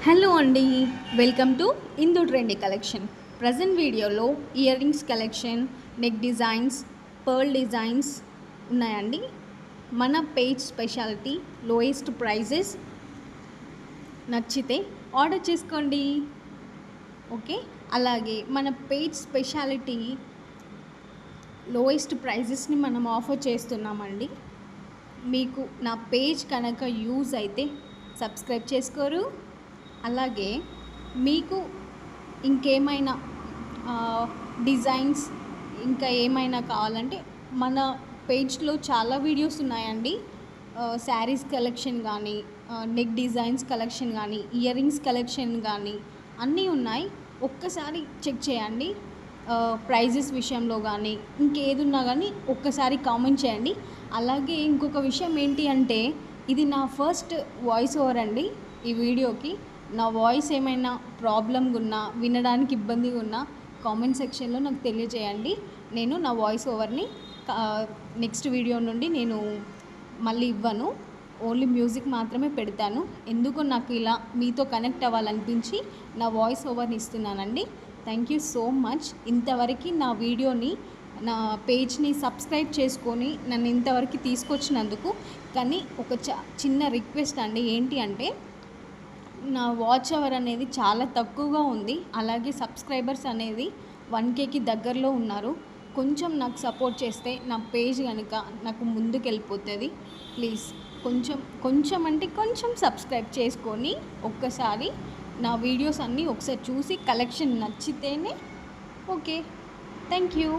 Hello అండి, welcome to Indu trendy collection. Present వీడియోలో ear rings collection, neck designs, pearl designs ఉన్నాయండి. మన page speciality lowest prices. నచ్చితే order చేసుకోండి. ఓకే, అలాగే మన పేజ్ స్పెషాలిటీ లోయెస్ట్ ప్రైజెస్ని మనం ఆఫర్ చేస్తున్నామండి. మీకు నా పేజ్ కనుక యూజ్ అయితే సబ్స్క్రైబ్ చేసుకోరు. అలాగే మీకు ఇంకేమైనా డిజైన్స్ ఇంకా ఏమైనా కావాలంటే మన పేజ్లో చాలా వీడియోస్ ఉన్నాయండి. శారీస్ కలెక్షన్ కానీ, నెక్ డిజైన్స్ కలెక్షన్ కానీ, ఇయర్ రింగ్స్ కలెక్షన్ కానీ అన్నీ ఉన్నాయి. ఒక్కసారి చెక్ చేయండి. ప్రైజెస్ విషయంలో కానీ ఇంకేది ఉన్నా కానీ ఒక్కసారి కామెంట్ చేయండి. అలాగే ఇంకొక విషయం ఏంటి అంటే, ఇది నా ఫస్ట్ వాయిస్ ఓవర్ అండి. ఈ వీడియోకి నా వాయిస్ ఏమైనా ప్రాబ్లంగా ఉన్నా, వినడానికి ఇబ్బందిగా ఉన్నా కామెంట్ సెక్షన్లో నాకు తెలియజేయండి. నేను నా వాయిస్ ఓవర్ని నెక్స్ట్ వీడియో నుండి నేను మళ్ళీ ఇవ్వను, ఓన్లీ మ్యూజిక్ మాత్రమే పెడతాను. ఎందుకో నాకు ఇలా మీతో కనెక్ట్ అవ్వాలనిపించి నా వాయిస్ ఓవర్ని ఇస్తున్నానండి. Thank you so much. ఇంతవరకు నా వీడియోని, నా పేజ్ని సబ్స్క్రైబ్ చేసుకొని నన్ను ఇంతవరకు తీసుకొచ్చినందుకు. కానీ ఒక చిన్న రిక్వెస్ట్ అండి, ఏంటి అంటే నా వాచ్ అవర్ అనేది చాలా తక్కువగా ఉంది. అలాగే సబ్స్క్రైబర్స్ అనేది 1Kకి దగ్గరలో ఉన్నారు. కొంచెం నాకు సపోర్ట్ చేస్తే నా పేజ్ కనుక నాకు ముందుకు వెళ్ళిపోతుంది. ప్లీజ్ కొంచెం అంటే కొంచెం సబ్స్క్రైబ్ చేసుకొని ఒక్కసారి నా వీడియోస్ అన్నీ ఒకసారి చూసి కలెక్షన్ నచ్చితేనే ఓకే. Thank you.